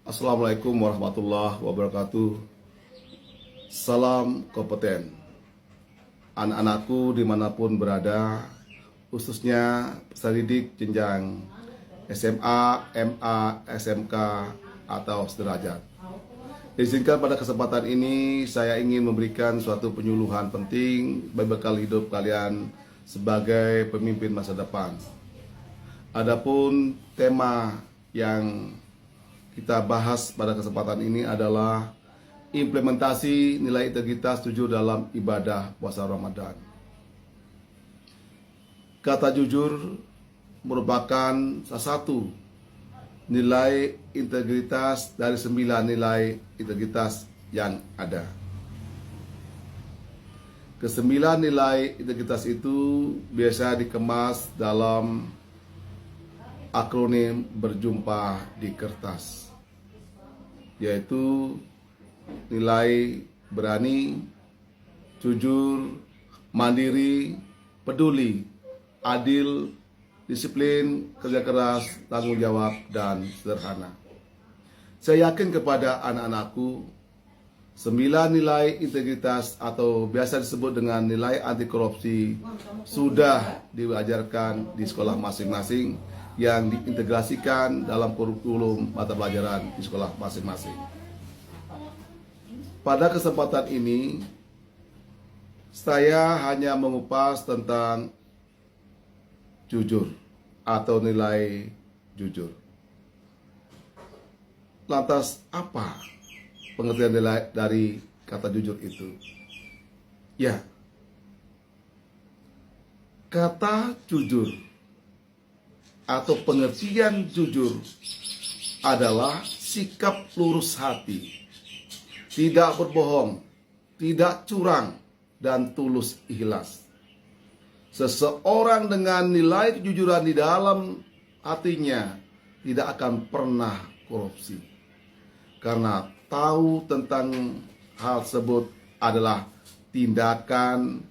Assalamualaikum warahmatullahi wabarakatuh. Salam kompeten. Anak-anakku dimanapun berada, khususnya peserta didik jenjang SMA, MA, SMK, atau sederajat. Izinkan pada kesempatan ini saya ingin memberikan suatu penyuluhan penting bagi bekal hidup kalian sebagai pemimpin masa depan. Adapun tema yang kita bahas pada kesempatan ini adalah implementasi nilai integritas jujur dalam ibadah puasa Ramadan. Kata jujur merupakan salah satu nilai integritas dari 9 nilai integritas yang ada. Kesembilan nilai integritas itu biasa dikemas dalam akronim berjumpa di kertas, yaitu nilai berani, jujur, mandiri, peduli, adil, disiplin, kerja keras, tanggung jawab, dan sederhana. Saya yakin kepada anak-anakku, 9 nilai integritas atau biasa disebut dengan nilai anti korupsi sudah diajarkan di sekolah masing-masing yang diintegrasikan dalam kurikulum mata pelajaran di sekolah masing-masing. Pada kesempatan ini, saya hanya mengupas tentang jujur atau nilai jujur. Lantas apa pengertian nilai dari kata jujur itu? Ya, kata jujur atau pengertian jujur adalah sikap lurus hati, tidak berbohong, tidak curang, dan tulus ikhlas. Seseorang dengan nilai kejujuran di dalam hatinya tidak akan pernah korupsi, karena tahu tentang hal tersebut adalah tindakan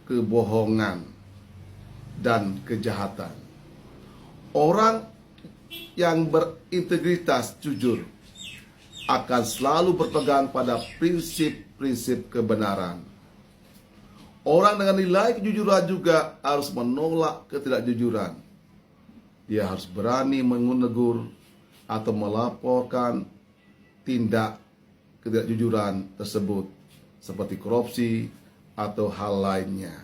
kebohongan dan kejahatan. Orang yang berintegritas jujur akan selalu berpegang pada prinsip-prinsip kebenaran. Orang dengan nilai kejujuran juga harus menolak ketidakjujuran. Dia harus berani menegur atau melaporkan tindak ketidakjujuran tersebut seperti korupsi atau hal lainnya.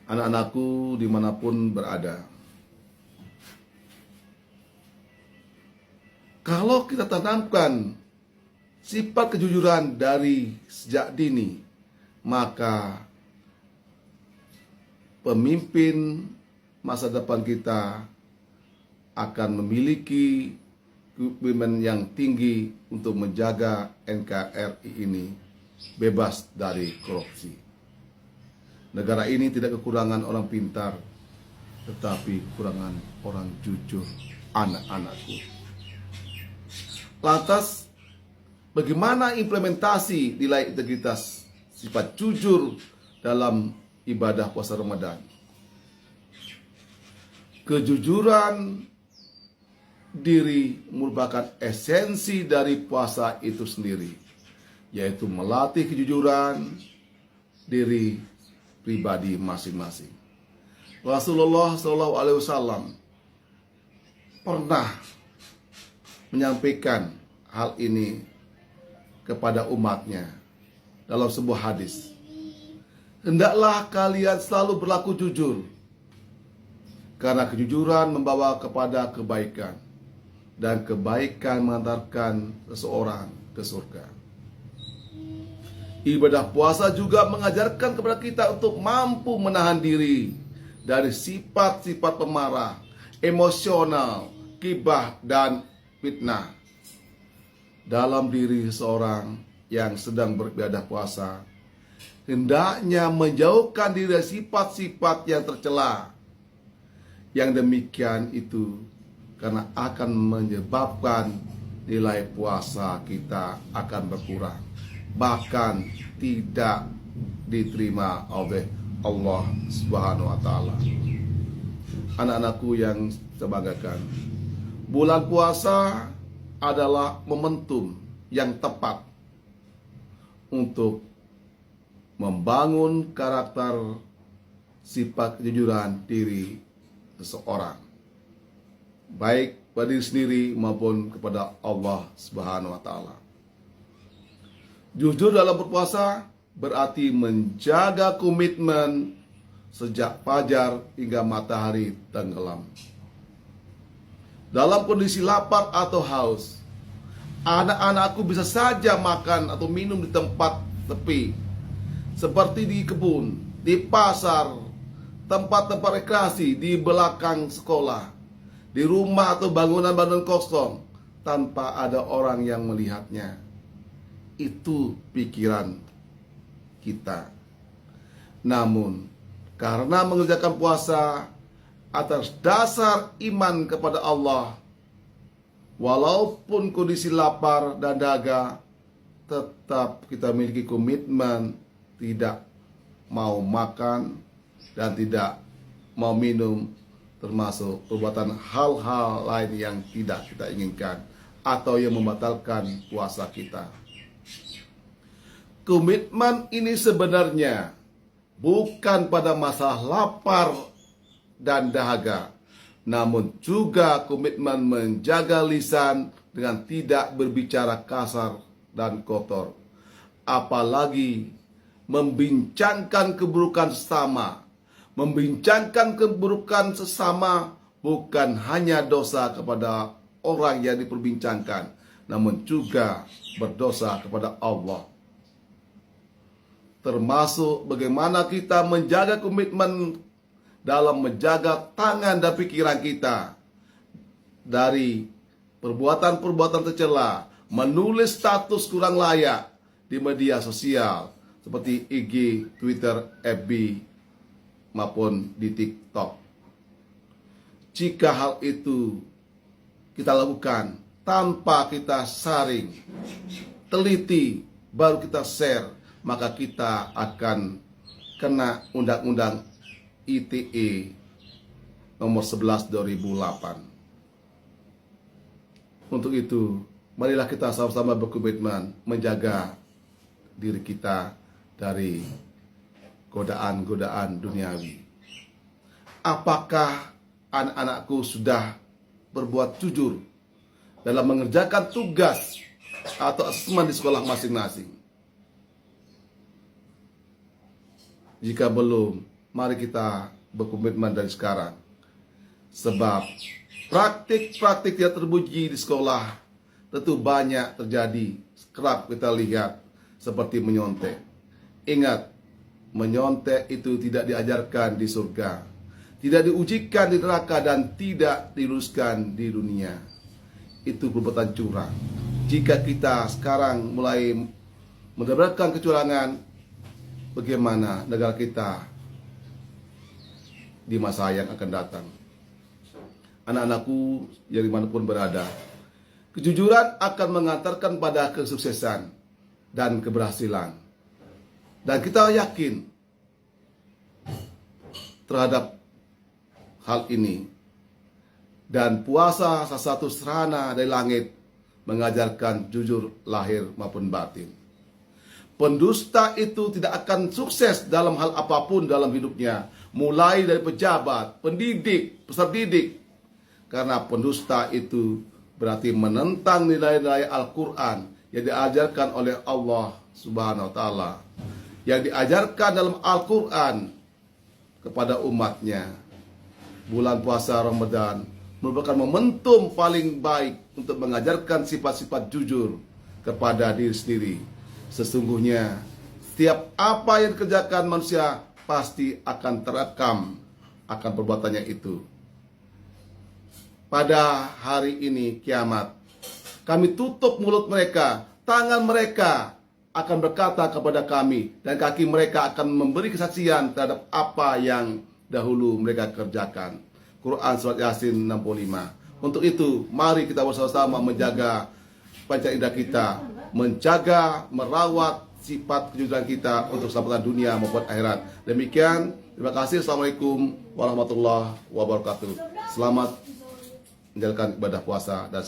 Anak-anakku dimanapun berada, kalau kita tanamkan sifat kejujuran dari sejak dini, maka pemimpin masa depan kita akan memiliki kepemimpinan yang tinggi untuk menjaga NKRI ini bebas dari korupsi. Negara ini tidak kekurangan orang pintar, tetapi kekurangan orang jujur, anak-anakku. Lantas, bagaimana implementasi nilai integritas sifat jujur dalam ibadah puasa Ramadan? Kejujuran diri merupakan esensi dari puasa itu sendiri, yaitu melatih kejujuran diri pribadi masing-masing. Rasulullah SAW pernah menyampaikan hal ini kepada umatnya dalam sebuah hadis. Hendaklah kalian selalu berlaku jujur, karena kejujuran membawa kepada kebaikan, dan kebaikan mengantarkan seseorang ke surga. Ibadah puasa juga mengajarkan kepada kita untuk mampu menahan diri dari sifat-sifat pemarah, emosional, ghibah, dan fitnah. Dalam diri seorang yang sedang beribadah puasa, hendaknya menjauhkan diri dari sifat-sifat yang tercela. Yang demikian itu karena akan menyebabkan nilai puasa kita akan berkurang, bahkan tidak diterima oleh Allah Subhanahu wa taala. Anak-anakku yang saya banggakan, Bulan puasa adalah momentum yang tepat untuk membangun karakter sifat kejujuran diri seseorang, baik pada diri sendiri maupun kepada Allah Subhanahu wa taala. Jujur dalam berpuasa berarti menjaga komitmen sejak fajar hingga matahari tenggelam. Dalam kondisi lapar atau haus, anak-anakku bisa saja makan atau minum di tempat sepi, seperti di kebun, di pasar, tempat-tempat rekreasi, di belakang sekolah, di rumah atau bangunan-bangunan kosong, tanpa ada orang yang melihatnya. Itu pikiran kita. Namun, karena mengerjakan puasa atas dasar iman kepada Allah, walaupun kondisi lapar dan dahaga, tetap kita miliki komitmen tidak mau makan dan tidak mau minum, termasuk perbuatan hal-hal lain yang tidak kita inginkan atau yang membatalkan puasa kita. Komitmen ini sebenarnya bukan pada masalah lapar dan dahaga, namun juga komitmen menjaga lisan dengan tidak berbicara kasar dan kotor, apalagi membincangkan keburukan sesama. Membincangkan keburukan sesama bukan hanya dosa kepada orang yang diperbincangkan, namun juga berdosa kepada Allah. Termasuk bagaimana kita menjaga komitmen dalam menjaga tangan dan pikiran kita dari perbuatan-perbuatan tercela, menulis status kurang layak di media sosial seperti IG, Twitter, FB, maupun di TikTok. Jika hal itu kita lakukan tanpa kita saring, teliti, baru kita share, maka kita akan kena Undang-Undang ITE nomor 11 2008. Untuk itu, marilah kita sama-sama berkomitmen menjaga diri kita dari godaan-godaan duniawi. Apakah anak-anakku sudah berbuat jujur dalam mengerjakan tugas atau asesmen di sekolah masing-masing? Jika belum, mari kita berkomitmen dari sekarang. Sebab praktik-praktik yang terpuji di sekolah tentu banyak terjadi. Kerap kita lihat seperti menyontek. Ingat, menyontek itu tidak diajarkan di surga, tidak diujikan di neraka, dan tidak diluluskan di dunia. Itu perbuatan curang. Jika kita sekarang mulai mendapatkan kecurangan, bagaimana negara kita di masa yang akan datang? Anak-anakku yang dimanapun berada, kejujuran akan mengantarkan pada kesuksesan dan keberhasilan. Dan kita yakin terhadap hal ini. Dan puasa salah satu sarana dari langit mengajarkan jujur lahir maupun batin. Pendusta itu tidak akan sukses dalam hal apapun dalam hidupnya, mulai dari pejabat, pendidik, peserta didik. Karena pendusta itu berarti menentang nilai-nilai Al-Quran yang diajarkan oleh Allah Subhanahu wa taala, yang diajarkan dalam Al-Quran kepada umatnya. Bulan puasa Ramadan merupakan momentum paling baik untuk mengajarkan sifat-sifat jujur kepada diri sendiri. Sesungguhnya setiap apa yang dikerjakan manusia pasti akan terekam akan perbuatannya itu. Pada hari ini kiamat, kami tutup mulut mereka, tangan mereka akan berkata kepada kami, dan kaki mereka akan memberi kesaksian terhadap apa yang dahulu mereka kerjakan. Quran Surat Yasin 65. Untuk itu, mari kita bersama-sama menjaga panca indera kita, menjaga, merawat sifat kejujuran kita untuk keselamatan dunia maupun akhirat. Demikian, terima kasih. Assalamualaikum warahmatullahi wabarakatuh. Selamat menjalankan ibadah puasa dan